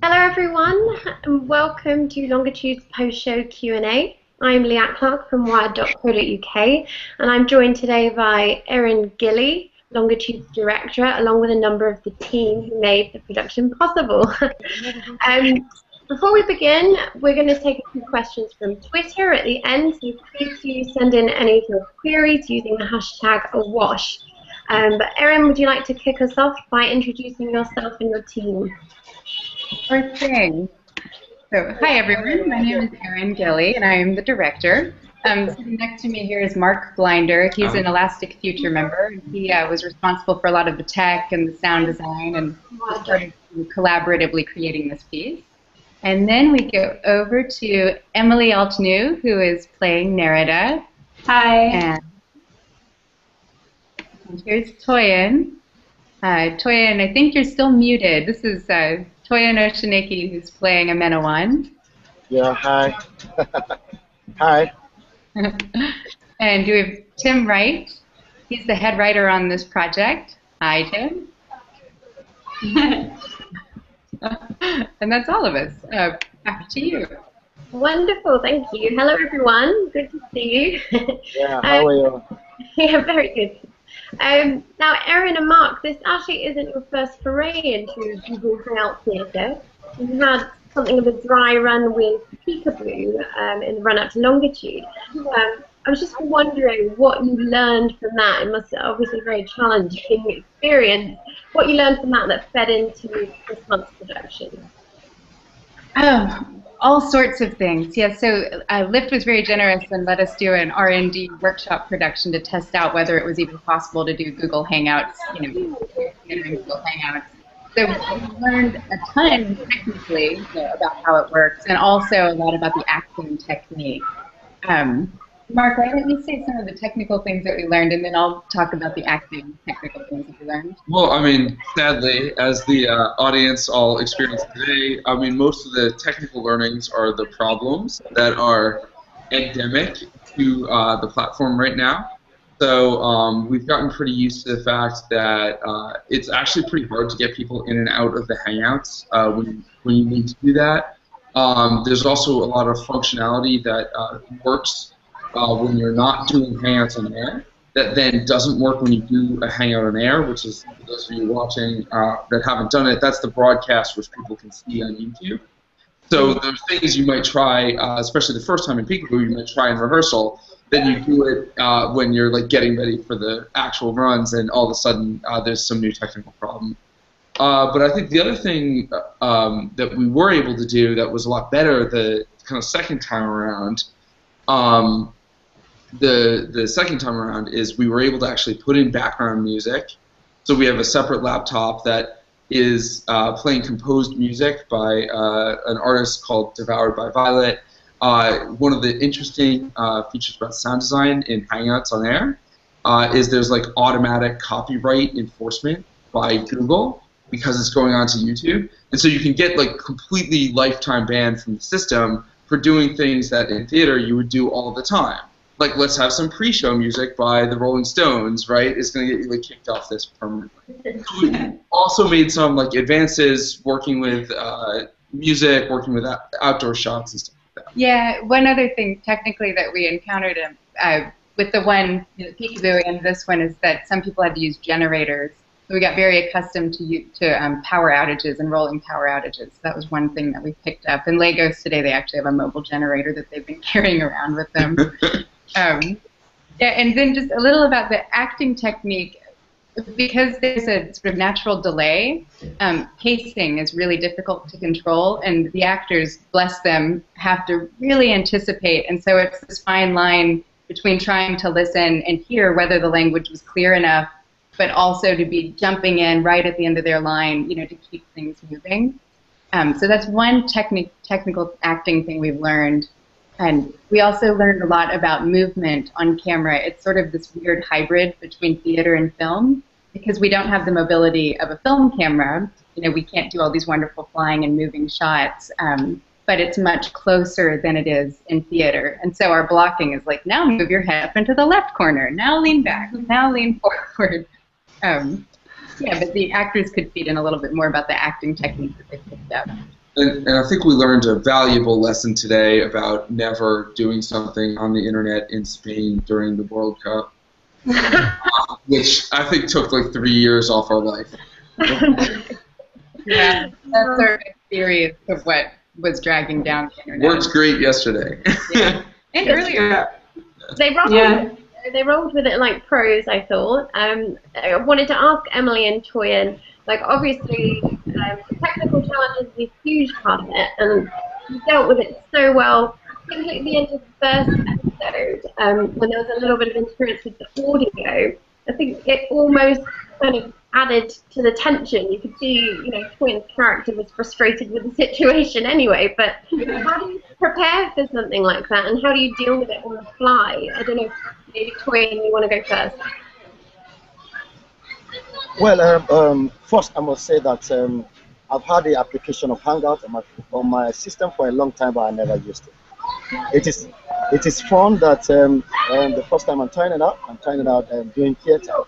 Hello everyone, and welcome to Longitude's post-show Q&A. I'm Liat Clark from Wired.co.uk, and I'm joined today by Erin Gilley, Longitude's director, along with a number of the team who made the production possible. Before we begin, we're going to take a few questions from Twitter at the end, so please do send in any of your queries using the hashtag #AWASH. But Erin, would you like to kick us off by introducing yourself and your team? Sure thing. So, hi everyone, my name is Erin Gilley, and I am the director. Sitting next to me here is Marc Blinder. He's an Elastic Future member. He was responsible for a lot of the tech and the sound design, and started collaboratively creating this piece. And then we go over to Emily Altneu, who is playing Nerida. Hi. And here's Toyin. Toyin, I think you're still muted. This is Toyin Oshinaike, who's playing Amenawan. Yeah, hi. Hi. And we have Tim Wright. He's the head writer on this project. Hi, Tim. And that's all of us. Back to you. Wonderful, thank you. Hello everyone, good to see you. Yeah, how are you? Yeah, very good. Now, Erin and Marc, this actually isn't your first foray into Google Hangout Theatre. You had something of a dry run with Peekaboo in the run-up to Longitude. I was just wondering what you learned from that. It must obviously be a very challenging experience. What you learned from that fed into this month's production. All sorts of things. Yeah, so Lyft was very generous and let us do an R&D workshop production to test out whether it was even possible to do Google Hangouts, entering Google Hangouts. So we learned a ton technically about how it works, and also a lot about the acting technique. Marc, why don't you say some of the technical things that we learned, and then I'll talk about the acting technical things that we learned. Well, I mean, sadly, as the audience all experienced today, I mean, most of the technical learnings are the problems that are endemic to the platform right now. So we've gotten pretty used to the fact that it's actually pretty hard to get people in and out of the Hangouts when you need to do that. There's also a lot of functionality that works when you're not doing Hangouts on air, that then doesn't work when you do a Hangout on air, which is, for those of you watching that haven't done it, that's the broadcast which people can see on YouTube. So there's things you might try, especially the first time in Peekaboo, you might try in rehearsal, then you do it when you're like getting ready for the actual runs, and all of a sudden there's some new technical problem. But I think the other thing that we were able to do that was a lot better the kind of second time around, the second time around is we were able to actually put in background music. So we have a separate laptop that is playing composed music by an artist called Devoured by Violet. One of the interesting features about sound design in Hangouts on air is there's like automatic copyright enforcement by Google because it's going onto YouTube. And so you can get like completely lifetime banned from the system for doing things that in theater you would do all the time. Like, let's have some pre-show music by the Rolling Stones, right? It's going to get you like kicked off this permanently. We also made some like advances working with music, working with outdoor shots and stuff like that. Yeah, one other thing technically that we encountered with the one, Peekaboo, and this one is that some people had to use generators. So we got very accustomed to power outages and rolling power outages. That was one thing that we picked up. In Lagos today, they actually have a mobile generator that they've been carrying around with them. Yeah, and then just a little about the acting technique. Because there's a sort of natural delay, pacing is really difficult to control, and the actors, bless them, have to really anticipate. And so it's this fine line between trying to listen and hear whether the language was clear enough, but also to be jumping in right at the end of their line, to keep things moving. So that's one technical acting thing we've learned. And we also learned a lot about movement on camera. It's sort of this weird hybrid between theater and film, because we don't have the mobility of a film camera. We can't do all these wonderful flying and moving shots, but it's much closer than it is in theater. And so our blocking is like, now move your head up into the left corner, now lean back, now lean forward. Yeah, but the actors could feed in a little bit more about the acting technique that they picked up. And I think we learned a valuable lesson today about never doing something on the internet in Spain during the World Cup, which I think took like 3 years off our life. Yeah, that's our theory of what was dragging down the internet. Worked great yesterday. Yeah. And earlier. They rolled with it like pros, I thought. I wanted to ask Emily and Toyin, like obviously technical challenges is a huge part of it, and you dealt with it so well. I think at the end of the first episode, when there was a little bit of interference with the audio, I think it almost kind of added to the tension. You could see, Toyin's character was frustrated with the situation anyway, but how do you prepare for something like that, and how do you deal with it on the fly? I don't know, maybe Toyin, you want to go first? Well, first I must say that I've had the application of Hangout on my system for a long time, but I never used it. It is fun that the first time I'm trying it out doing theater.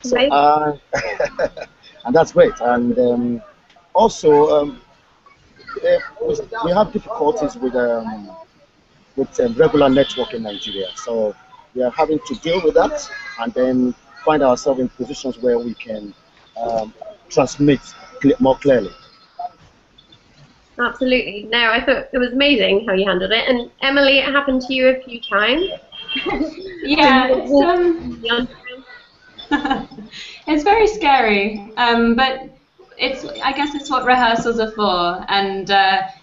So, and that's great. And also, we have difficulties with regular network in Nigeria. So we are having to deal with that, and then find ourselves in positions where we can transmit more clearly. Absolutely. No, I thought it was amazing how you handled it. And Emily, it happened to you a few times. Yeah, it's very scary, but I guess it's what rehearsals are for. And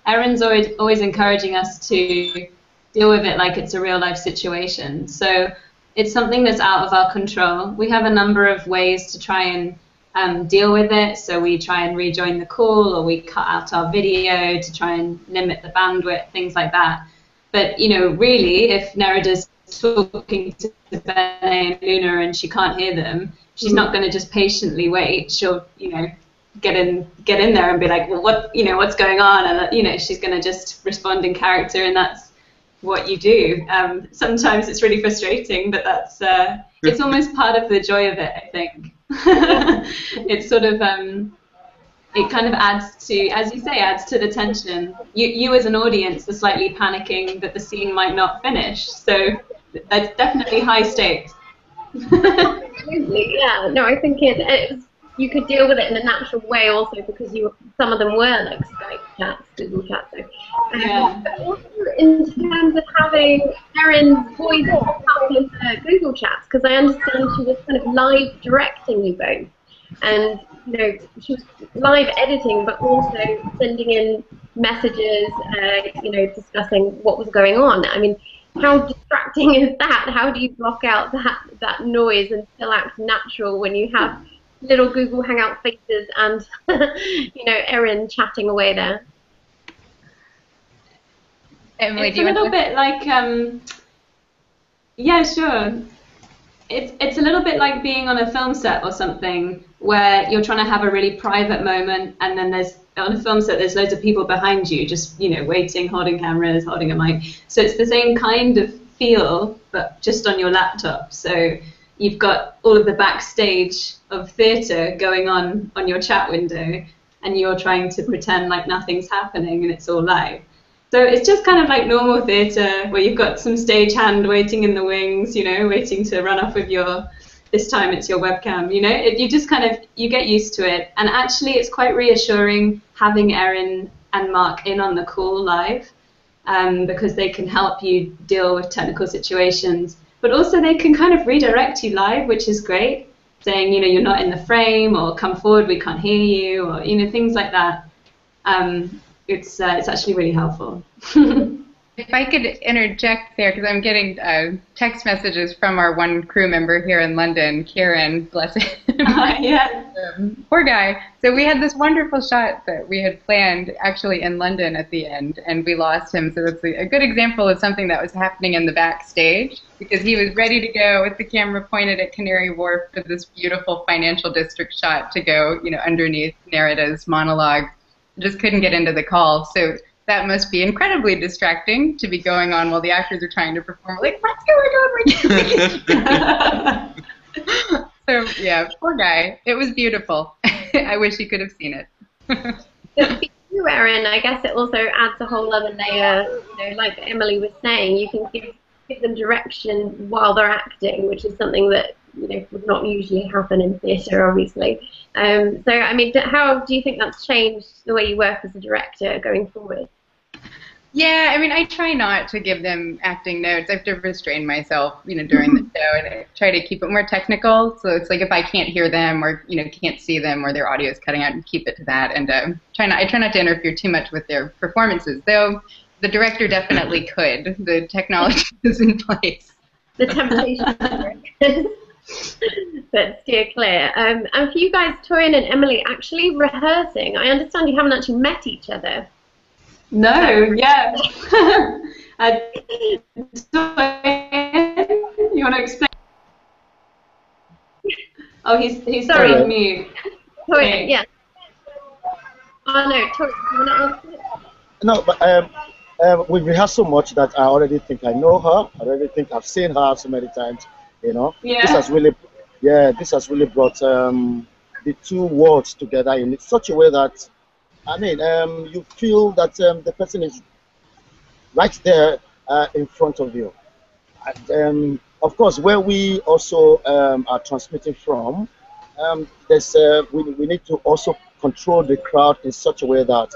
Erin's always encouraging us to deal with it like it's a real life situation. So it's something that's out of our control. We have a number of ways to try and deal with it. So we try and rejoin the call, or we cut out our video to try and limit the bandwidth, things like that. But, really, if Nerida's talking to Bene and Luna and she can't hear them, she's not going to just patiently wait. She'll, get in there and be like, well, what's going on? And, she's going to just respond in character, and that's what you do. Sometimes it's really frustrating, but that's it's almost part of the joy of it, I think. It's sort of it kind of adds to, as you say, adds to the tension. You as an audience are slightly panicking that the scene might not finish, so that's definitely high stakes. Yeah, no, I think it was, you could deal with it in a natural way also, because some of them were like Skype chats, Google chats. So. But also in terms of having Erin's voice up in Google chats, because I understand she was kind of live directing you both, and she was live editing, but also sending in messages, discussing what was going on. I mean, how distracting is that? How do you block out that noise and still act natural when you have little Google Hangout faces and Erin chatting away there? Emily, it's a little bit like yeah, sure. It's a little bit like being on a film set or something, where you're trying to have a really private moment, and then on a film set there's loads of people behind you just waiting, holding cameras, holding a mic. So it's the same kind of feel, but just on your laptop. So you've got all of the backstage of theatre going on your chat window, and you're trying to pretend like nothing's happening and it's all live. So it's just kind of like normal theatre, where you've got some stagehand waiting in the wings, waiting to run off with this time it's your webcam, you just kind of, you get used to it. And actually it's quite reassuring having Erin and Marc in on the call live, because they can help you deal with technical situations, but also they can kind of redirect you live, which is great, saying, you're not in the frame, or come forward, we can't hear you, or, things like that. It's actually really helpful. If I could interject there, because I'm getting text messages from our one crew member here in London, Kiron, bless him. Yeah. Poor guy. So we had this wonderful shot that we had planned actually in London at the end, and we lost him. So that's a good example of something that was happening in the backstage, because he was ready to go with the camera pointed at Canary Wharf for this beautiful financial district shot to go, underneath Nerida's monologue. Just couldn't get into the call. So that must be incredibly distracting to be going on while the actors are trying to perform. Like, what's going on? So, yeah, poor guy. It was beautiful. I wish he could have seen it. For you you, Erin, I guess it also adds a whole other layer, like Emily was saying, you can give them direction while they're acting, which is something that, would not usually happen in theatre, obviously. So, I mean, how do you think that's changed the way you work as a director going forward? Yeah, I mean, I try not to give them acting notes. I have to restrain myself, during the show, and I try to keep it more technical. So it's like if I can't hear them or, can't see them or their audio is cutting out, and keep it to that. And I try not to interfere too much with their performances, though the director definitely could. The technology is in place. The temptation. But steer clear. And for you guys, Toyin and Emily, actually rehearsing, I understand you haven't actually met each other. No, yeah. You want to explain? Oh, he's Sorry. on mute. Toyin, yeah. Oh no, Toyin, do you want to answer it? No, but we rehearse so much that I already think I know her. I already think I've seen her so many times. Yeah. This has really brought the two worlds together in such a way that, I mean, you feel that the person is right there in front of you. And, of course, where we also are transmitting from, we need to also control the crowd in such a way that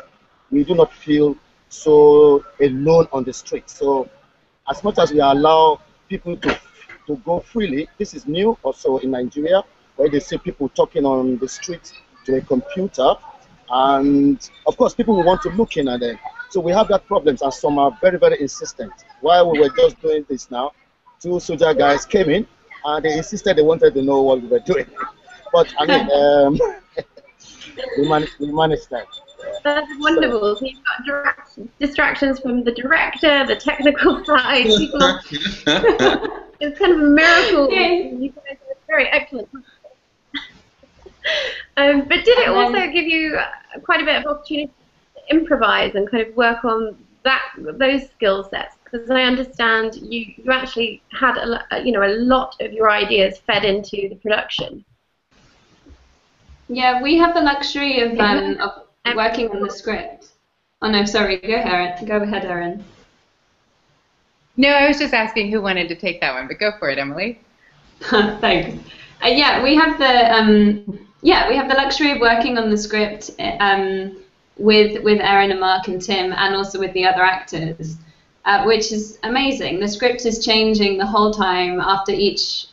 we do not feel so alone on the street. So as much as we allow people to go freely, this is new also in Nigeria, where they see people talking on the street to a computer. And of course, people will want to look in at them. So we have that problem, and some are very, very insistent. While we were just doing this now, two soldier guys came in, and they insisted they wanted to know what we were doing. But I mean, we managed that. That's wonderful. So you've got distractions from the director, the technical side. It's kind of a miracle. You guys are very excellent. But did it also give you quite a bit of opportunity to improvise and kind of work on those skill sets? Because I understand you actually had a lot of your ideas fed into the production. Yeah, we have the luxury of working on the script. Oh no, sorry. Go ahead, Erin. No, I was just asking who wanted to take that one, but go for it, Emily. Thanks. Yeah, we have the luxury of working on the script with Erin and Marc and Tim, and also with the other actors, which is amazing. The script is changing the whole time after each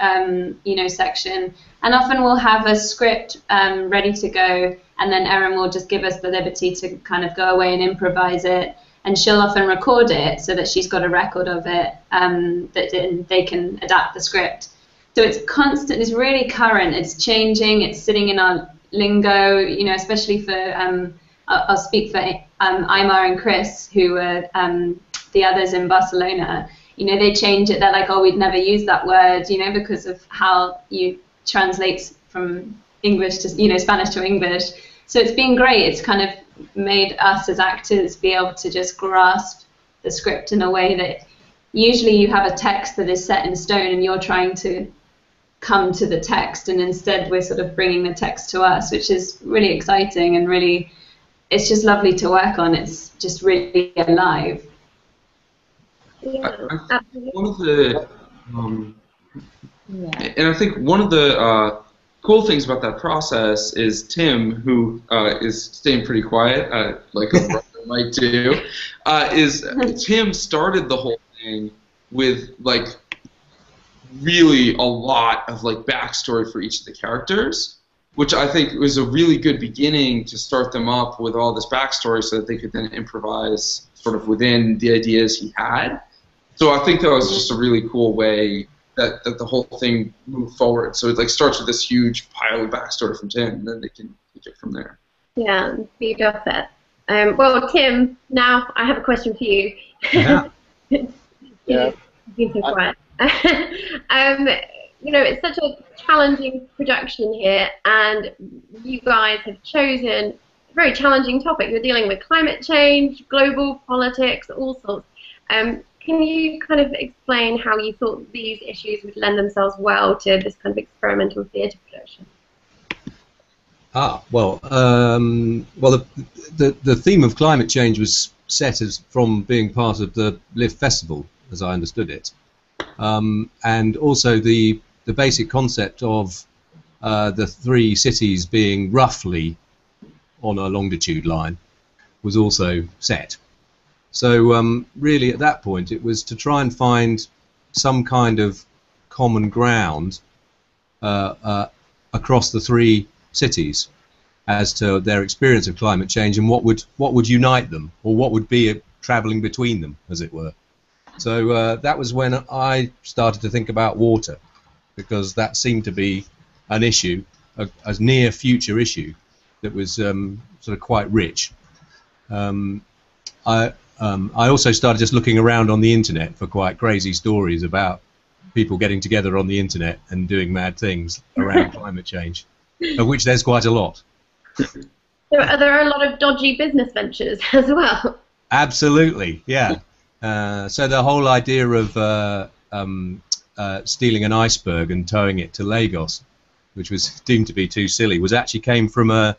section, and often we'll have a script ready to go, and then Erin will just give us the liberty to kind of go away and improvise it. And she'll often record it so that she's got a record of it, that they can adapt the script. So it's constant, it's really current, it's changing, it's sitting in our lingo, especially for, I'll speak for Aimar and Cris, who were the others in Barcelona. They change it, they're like, oh, we'd never use that word, because of how you translate from English to, Spanish to English. So it's been great. It's kind of made us as actors be able to just grasp the script in a way that usually you have a text that is set in stone and you're trying to come to the text, and instead we're sort of bringing the text to us, which is really exciting and really, it's just lovely to work on. It's just really alive. Yeah, absolutely. One of the, and I think one of the cool things about that process is Tim, who is staying pretty quiet, like a brother might do, is Tim started the whole thing with like really a lot of like backstory for each of the characters, which I think was a really good beginning to start them up with all this backstory so that they could then improvise sort of within the ideas he had. So I think that was just a really cool way that the whole thing moved forward. So it like starts with this huge pile of backstory from Tim, and then they can take it from there. Yeah, feed off it. Well, Tim, now I have a question for you. Yeah. You've been so quiet. It's such a challenging production here, and you guys have chosen a very challenging topic. You're dealing with climate change, global politics, all sorts. Can you kind of explain how you thought these issues would lend themselves well to this kind of experimental theatre production? Well, the theme of climate change was set as from being part of the Live Festival, as I understood it, and also the basic concept of the three cities being roughly on a longitude line was also set. So really, at that point, it was to try and find some kind of common ground across the three cities as to their experience of climate change and what would unite them, or what would be travelling between them, as it were. So that was when I started to think about water, because that seemed to be an issue, a near future issue that was sort of quite rich. I also started just looking around on the internet for quite crazy stories about people getting together on the internet and doing mad things around climate change, of which there's quite a lot. There are a lot of dodgy business ventures as well. Absolutely, yeah. So the whole idea of stealing an iceberg and towing it to Lagos, which was deemed to be too silly, actually came from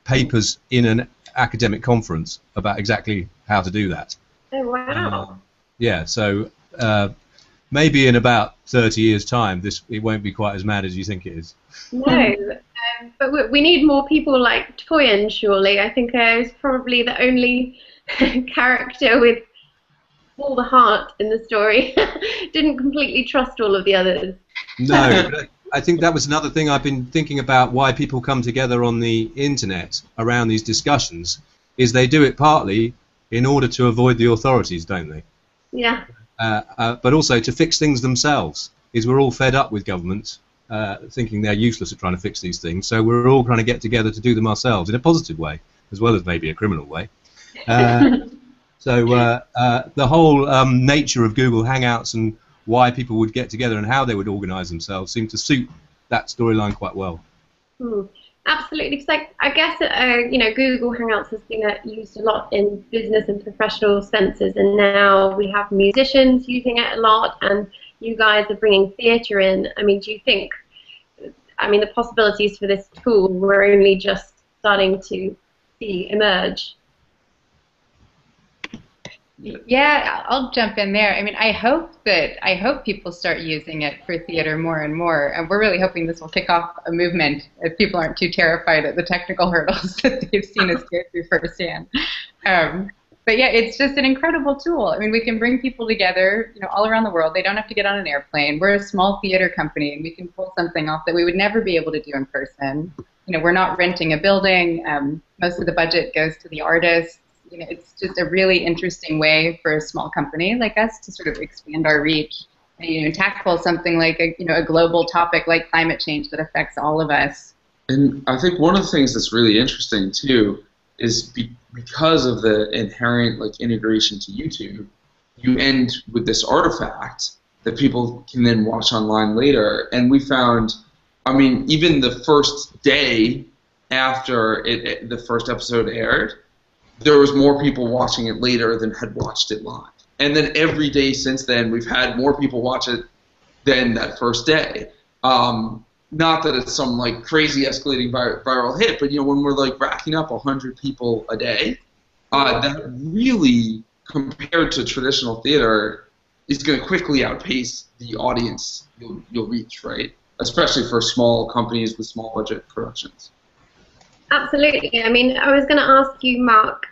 papers in an academic conference about exactly how to do that. Oh, wow. Yeah, so maybe in about 30 years' time, it won't be quite as mad as you think it is. No, but we need more people like Toyin, surely. I think he's probably the only character with all the heart in the story. Didn't completely trust all of the others. No, but I think that was another thing I've been thinking about, why people come together on the internet around these discussions, is they do it partly in order to avoid the authorities, don't they? Yeah. But also to fix things themselves, is we're all fed up with governments thinking they're useless at trying to fix these things, so we're all trying to get together to do them ourselves in a positive way, as well as maybe a criminal way. So the whole nature of Google Hangouts and why people would get together and how they would organise themselves seemed to suit that storyline quite well. Absolutely, because I guess Google Hangouts has been used a lot in business and professional senses, and now we have musicians using it a lot, and you guys are bringing theatre in. I mean, do you think? I mean, the possibilities for this tool we're only just starting to see emerge. Yeah, I'll jump in there. I mean, I hope people start using it for theater more and more, and we're really hoping this will kick off a movement if people aren't too terrified at the technical hurdles that they've seen us go through firsthand. But yeah, it's just an incredible tool. I mean, we can bring people together, all around the world. They don't have to get on an airplane. We're a small theater company, and we can pull something off that we would never be able to do in person. We're not renting a building. Most of the budget goes to the artists. It's just a really interesting way for a small company like us to sort of expand our reach and tackle something like a global topic like climate change that affects all of us. And I think one of the things that's really interesting too is because of the inherent integration to YouTube, you end with this artifact that people can then watch online later. And we found, I mean, even the first day after the first episode aired, there was more people watching it later than had watched it live. And then every day since then, we've had more people watch it than that first day. Not that it's some crazy escalating viral hit, but when we're racking up 100 people a day, that really, compared to traditional theater, is going to quickly outpace the audience you'll reach, right? Especially for small companies with small budget productions. Absolutely. I mean, I was going to ask you, Marc,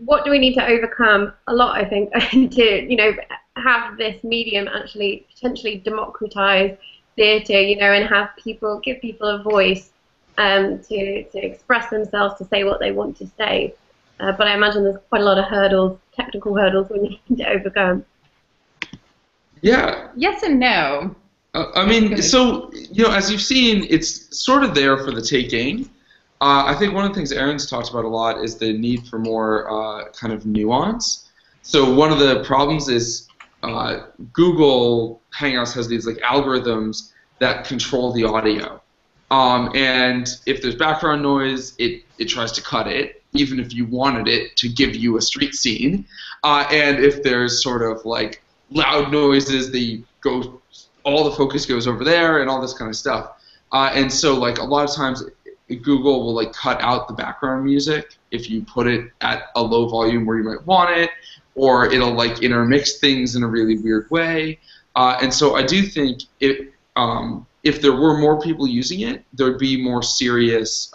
what do we need to overcome? A lot, I think, to have this medium actually potentially democratize theatre, and give people a voice to express themselves, to say what they want to say. But I imagine there's quite a lot of technical hurdles we need to overcome. Yeah. Yes and no. I mean, so as you've seen, it's sort of there for the taking. I think one of the things Erin's talked about a lot is the need for more kind of nuance. So one of the problems is Google Hangouts has these algorithms that control the audio. And if there's background noise, it tries to cut it, even if you wanted it to give you a street scene. And if there's sort of loud noises, all the focus goes over there and all this kind of stuff. And so like a lot of times Google will like cut out the background music if you put it at a low volume where you might want it, or it'll like intermix things in a really weird way. And so I do think if there were more people using it, there would be more serious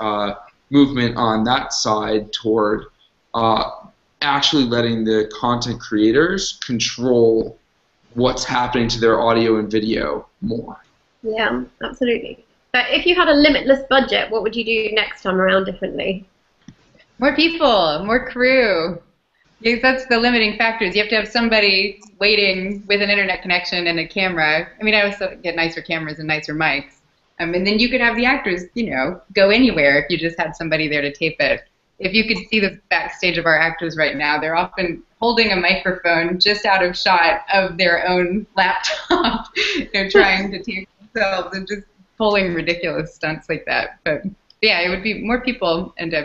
movement on that side toward actually letting the content creators control what's happening to their audio and video more. Yeah, absolutely. But if you had a limitless budget, what would you do next time around differently? More people, more crew. Because that's the limiting factors. You have to have somebody waiting with an internet connection and a camera. I mean, I also get nicer cameras and nicer mics. And then you could have the actors, you know, go anywhere if you just had somebody there to tape it. If you could see the backstage of our actors right now, they're often holding a microphone just out of shot of their own laptop. They're trying to tape themselves and just pulling ridiculous stunts like that. But yeah, it would be more people and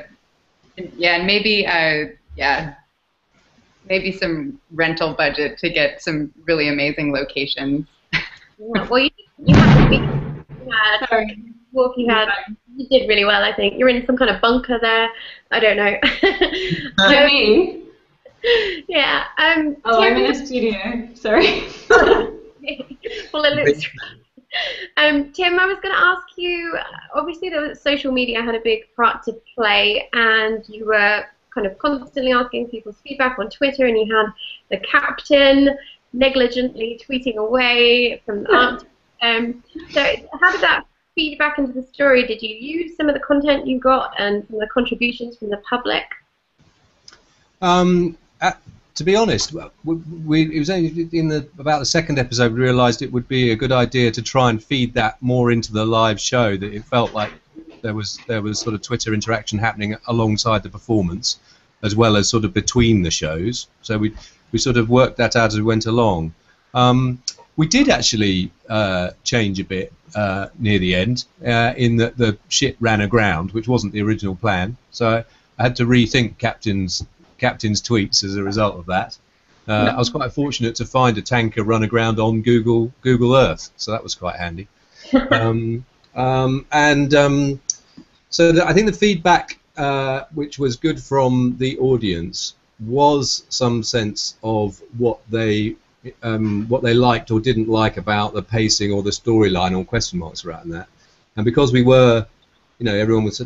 maybe maybe some rental budget to get some really amazing locations. Yeah, well, you had to be. You did really well, I think. You're in some kind of bunker there. I don't know. Me? Yeah. I'm in a studio. Sorry. Well, it looks. Tim, I was going to ask you. Obviously, the social media had a big part to play, and you were kind of constantly asking people's feedback on Twitter, and you had the captain negligently tweeting away from the art. So how did that feed back into the story? Did you use some of the content you got and some of the contributions from the public? To be honest, it was only in about the second episode we realised it would be a good idea to try and feed that more into the live show, that it felt like there was sort of Twitter interaction happening alongside the performance, as well as sort of between the shows. So we sort of worked that out as we went along. We did actually change a bit near the end, in that the ship ran aground, which wasn't the original plan. So I had to rethink Captain's tweets as a result of that. I was quite fortunate to find a tanker run aground on Google Earth, so that was quite handy. So I think the feedback, which was good from the audience, was some sense of what they liked or didn't like about the pacing or the storyline, or question marks around that. And because we were, everyone was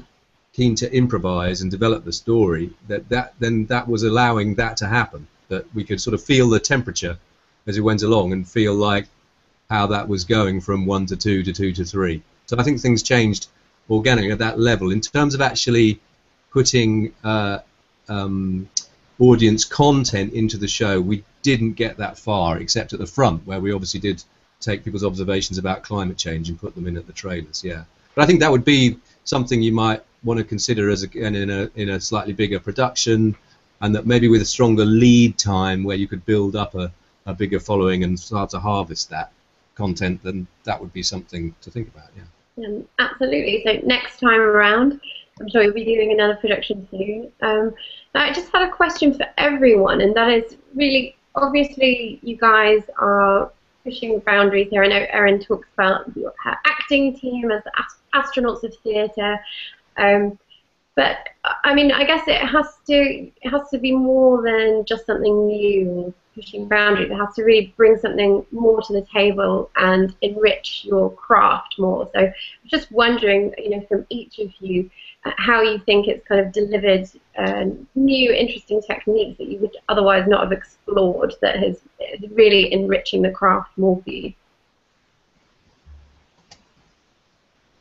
keen to improvise and develop the story, that was allowing that to happen. That we could sort of feel the temperature as it went along and feel like how that was going from 1 to 2 to 2 to 3. So I think things changed organically at that level. In terms of actually putting audience content into the show, we didn't get that far, except at the front, where we obviously did take people's observations about climate change and put them in at the trailers. Yeah, but I think that would be something you might want to consider as again in a slightly bigger production, and that maybe with a stronger lead time where you could build up a bigger following and start to harvest that content, then that would be something to think about. Yeah. Absolutely. So next time around, I'm sure you'll be doing another production soon. I just had a question for everyone, and that is really, obviously you guys are pushing the boundaries here. I know Erin talks about her acting team as the astronauts of theatre, but I mean, I guess it has to be more than just something new, pushing boundaries. It has to really bring something more to the table and enrich your craft more. So I'm just wondering, from each of you, how you think it's kind of delivered new, interesting techniques that you would otherwise not have explored, that is really enriching the craft more for you.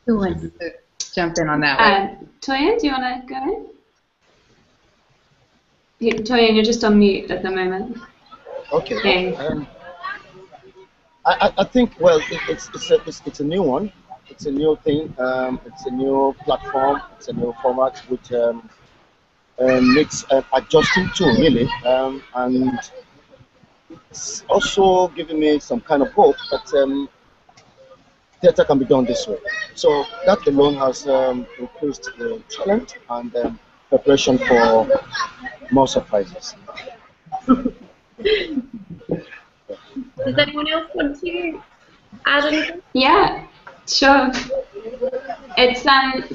Who wants to jump in on that one? Toyin, do you want to go in? Toyin, you're just on mute at the moment. Okay. I think, well, it's a new one. It's a new thing. It's a new platform. It's a new format, which needs adjusting to, really. And it's also giving me some kind of hope that theatre can be done this way. So that alone has increased the challenge and preparation for more surprises. Does anyone else want to add anything? Yeah, sure. It's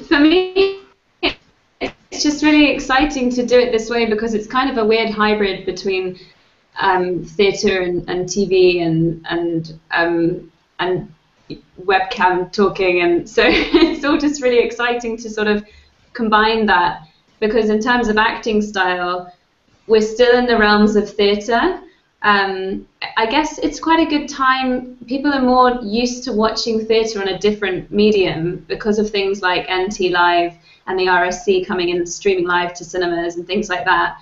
for me, it's just really exciting to do it this way because it's kind of a weird hybrid between theatre and TV and webcam talking, and so it's all just really exciting to sort of combine that, because in terms of acting style, we're still in the realms of theatre. I guess it's quite a good time. People are more used to watching theatre on a different medium because of things like NT Live and the RSC coming in streaming live to cinemas and things like that.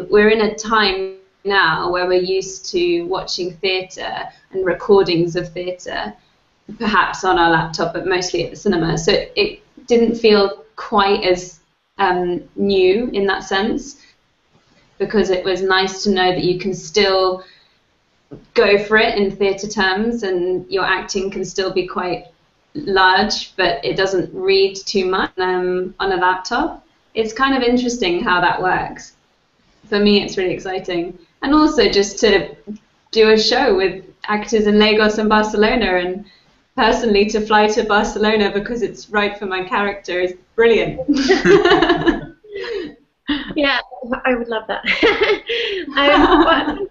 We're in a time now where we're used to watching theatre and recordings of theatre, perhaps on our laptop, but mostly at the cinema. So it didn't feel quite as new in that sense, because it was nice to know that you can still go for it in theatre terms and your acting can still be quite large, but it doesn't read too much on a laptop. It's kind of interesting how that works. For me, it's really exciting. And also just to do a show with actors in Lagos and Barcelona, and personally to fly to Barcelona because it's right for my character is brilliant. Yeah, I would love that. Well,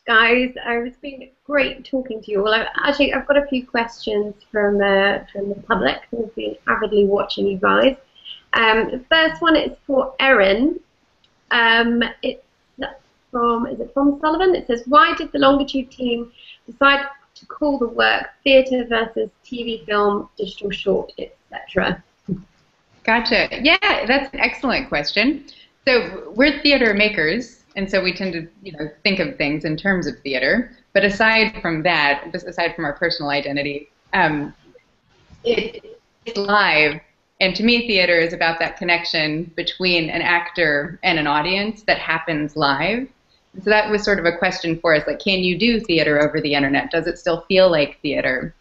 guys, it's been great talking to you all. I've got a few questions from the public who've been avidly watching you guys. The first one is for Erin. It's from Sullivan. It says, why did the Longitude team decide to call the work theatre versus TV, film, digital short, etc.? Gotcha. Yeah, that's an excellent question. So we're theater makers, and so we tend to, think of things in terms of theater. But aside from that, just aside from our personal identity, it's live. And to me, theater is about that connection between an actor and an audience that happens live. And so that was sort of a question for us, like, can you do theater over the internet? Does it still feel like theater?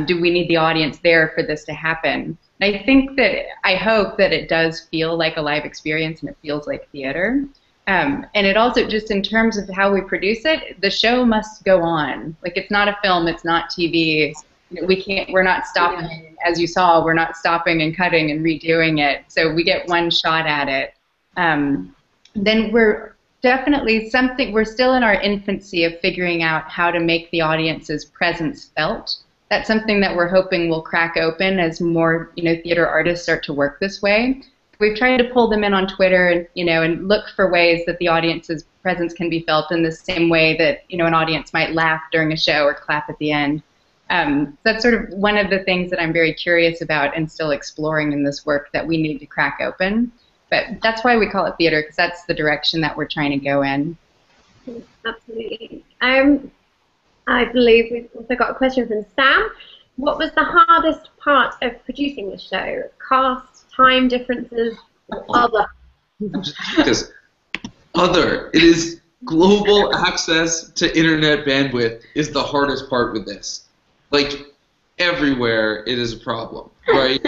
Do we need the audience there for this to happen? I think that, I hope that it does feel like a live experience and it feels like theater. And it also, just in terms of how we produce it, the show must go on. Like, it's not a film, it's not TV. We're not stopping, as you saw, we're not stopping and cutting and redoing it. So we get one shot at it. Then we're definitely we're still in our infancy of figuring out how to make the audience's presence felt. That's something that we're hoping will crack open as more, theater artists start to work this way. We've tried to pull them in on Twitter, and look for ways that the audience's presence can be felt in the same way that, an audience might laugh during a show or clap at the end. That's sort of one of the things that I'm very curious about and still exploring in this work that we need to crack open. But that's why we call it theater, because that's the direction that we're trying to go in. Absolutely. I believe we've also got a question from Sam. What was the hardest part of producing the show? Cast, time differences, or other? Because it is global access to internet bandwidth is the hardest part with this. Like, everywhere it is a problem, right?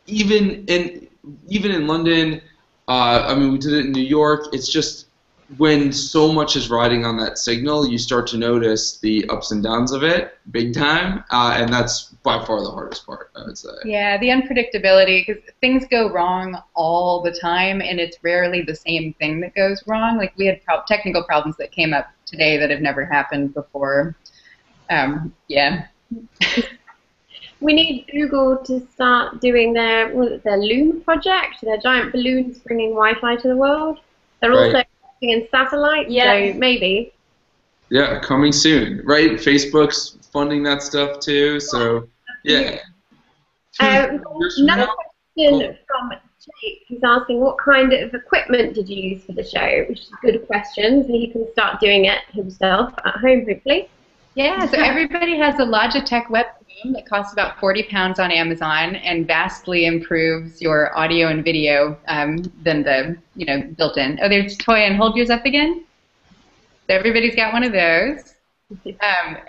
Even in London, we did it in New York. It's just, when so much is riding on that signal, you start to notice the ups and downs of it big time, and that's by far the hardest part, I would say. Yeah, the unpredictability, because things go wrong all the time, and it's rarely the same thing that goes wrong. Like, we had technical problems that came up today that have never happened before. Yeah. We need Google to start doing their Loom project, their giant balloons bringing Wi-Fi to the world. They're also in satellite, so maybe. Yeah, coming soon, right? Facebook's funding that stuff too, so yeah. Another question from Jake, who's asking, what kind of equipment did you use for the show? Which is a good question, so he can start doing it himself at home, hopefully. Yeah, so everybody has a Logitech webcam that costs about 40 pounds on Amazon and vastly improves your audio and video than the built-in. Oh, there's Toyin. Hold yours up again. So everybody's got one of those.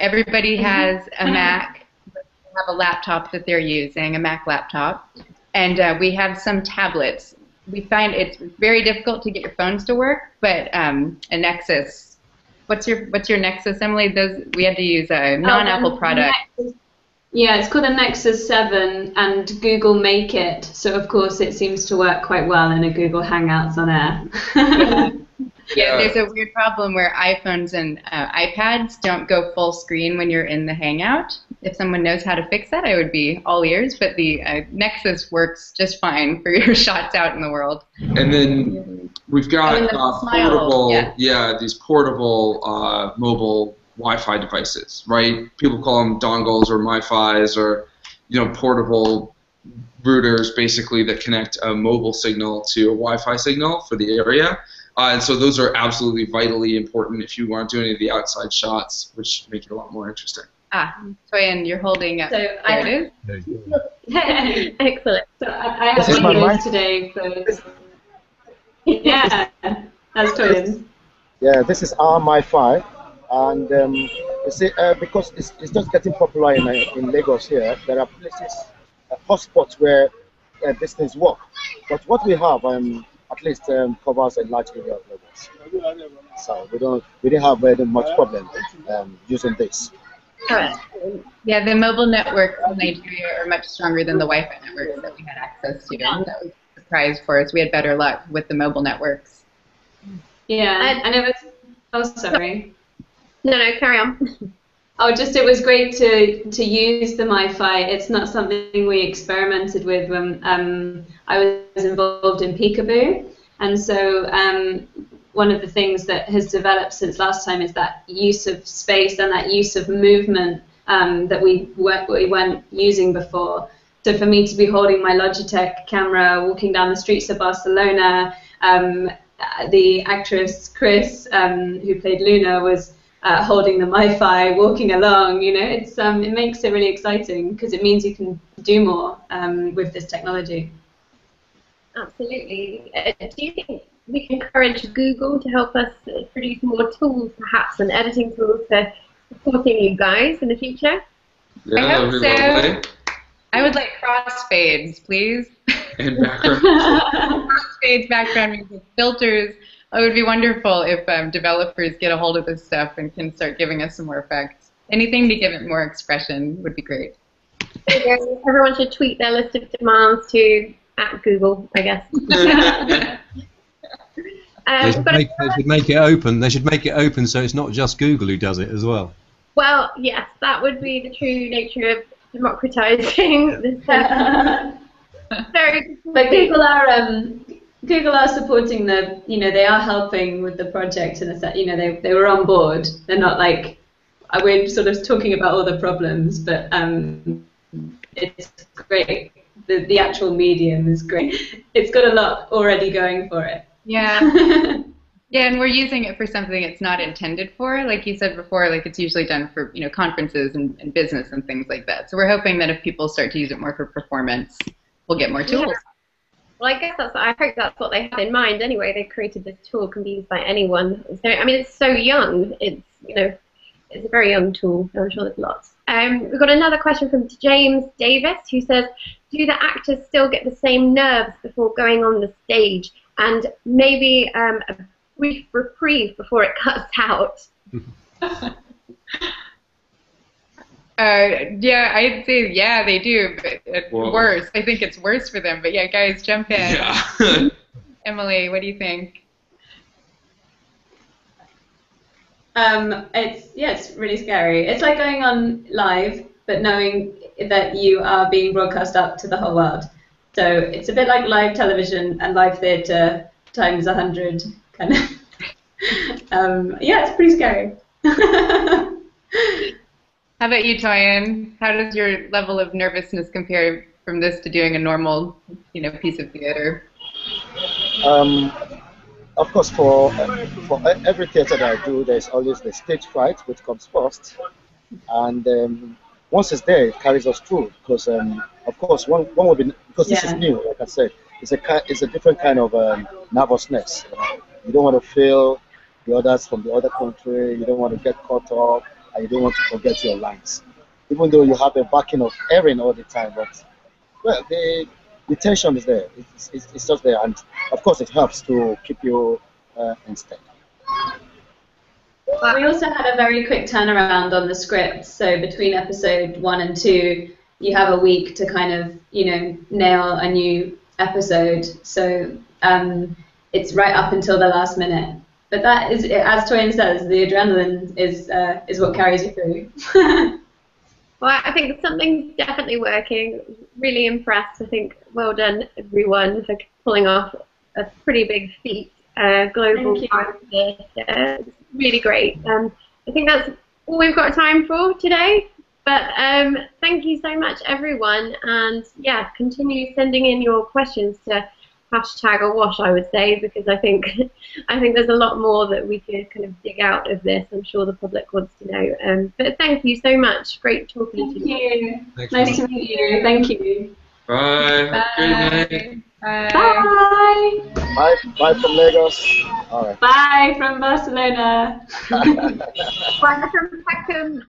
Everybody has a Mac. They have a laptop that they're using, a Mac laptop, and we have some tablets. We find it's very difficult to get your phones to work, but a Nexus. What's your Nexus, Emily? We had to use a non-Apple product. Yeah, it's called a Nexus 7 and Google Make It. So of course it seems to work quite well in a Google Hangouts on air. Yeah, there's a weird problem where iPhones and iPads don't go full screen when you're in the Hangout. If someone knows how to fix that, I would be all ears, but the Nexus works just fine for your shots out in the world. And then we've got portable, these portable mobile Wi-Fi devices, right? People call them dongles or MiFis or, portable routers basically that connect a mobile signal to a Wi-Fi signal for the area. And so those are absolutely vitally important if you want to do any of the outside shots, which make it a lot more interesting. Toyin, you're holding up. So there it is. Excellent. So I have videos today for... Yeah, that's Toyin. Yeah, this is our MiFi. And you see, because it's just getting popular in Lagos here, there are places, hotspots where these things work. But what we have, at least covers a large area of Lagos. So we didn't have very much problem using this. Correct. Yeah, the mobile networks in Nigeria are much stronger than the Wi-Fi networks that we had access to. That was a surprise for us. We had better luck with the mobile networks. Yeah, and it was... Oh, sorry. No, carry on. Oh, it was great to use the MiFi. It's not something we experimented with when I was involved in Peekaboo. And so one of the things that has developed since last time is that use of space and that use of movement that we weren't using before. So for me to be holding my Logitech camera, walking down the streets of Barcelona, the actress Cris, who played Luna, was holding the MiFi, walking along. It makes it really exciting because it means you can do more with this technology. Absolutely. Do you think we can encourage Google to help us produce more tools, perhaps, and editing tools for supporting you guys in the future? Yeah, I hope so. lovely. I would like crossfades, please. And background. Crossfades, background music, filters. It would be wonderful if developers get a hold of this stuff and can start giving us some more effects. Anything to give it more expression would be great. Yeah, everyone should tweet their list of demands to @Google, I guess. They should make it open. They should make it open so it's not just Google who does it as well. Well, yes, that would be the true nature of democratizing this. Very cool. But Google are supporting they are helping with the project in a set. They were on board. They're not like, we're sort of talking about all the problems, but it's great. The actual medium is great. It's got a lot already going for it. Yeah. Yeah, and we're using it for something it's not intended for. Like you said before, like it's usually done for conferences and business and things like that. So we're hoping that if people start to use it more for performance, we'll get more tools. Yeah. Well, I guess I hope that's what they had in mind anyway. They created this tool, can be used by anyone. So, I mean, it's so young. It's it's a very young tool. I'm sure there's lots. We've got another question from James Davis, who says, do the actors still get the same nerves before going on the stage? And maybe a brief reprieve before it cuts out. Yeah, I'd say they do, but it's worse. I think it's worse for them. But yeah, guys, jump in. Yeah. Emily, what do you think? It's really scary. It's like going on live, but knowing that you are being broadcast up to the whole world. So it's a bit like live television and live theatre times 100, kind of. It's pretty scary. How about you, Toyin? How does your level of nervousness compare from this to doing a normal, piece of theater? Of course, for every theater that I do, there's always the stage fright, which comes first, and once it's there, it carries us through. Because of course, one will be, because this is new. Like I said, it's a different kind of nervousness. You don't want to feel the others from the other country. You don't want to get caught up, and you don't want to forget your lines. Even though you have the backing of Erin all the time, but the tension is there. It's just there, and of course it helps to keep you in step. We also had a very quick turnaround on the script. So between episode 1 and 2, you have a week to kind of, nail a new episode. So it's right up until the last minute. But that is, as Toyin says, the adrenaline is what carries you through. Well, I think something's definitely working. Really impressed. I think well done, everyone, for pulling off a pretty big feat. Global theatre. Really great. I think that's all we've got time for today. But thank you so much, everyone. And yeah, continue sending in your questions to #awash, I would say, because I think there's a lot more that we could kind of dig out of this. I'm sure the public wants to know. But thank you so much. Great talking to you. Thank you. Nice to meet you. Thank you. Bye. Bye. Good night. Bye. Bye. Bye from Lagos. All right. Bye from Barcelona. Bye from Peckham.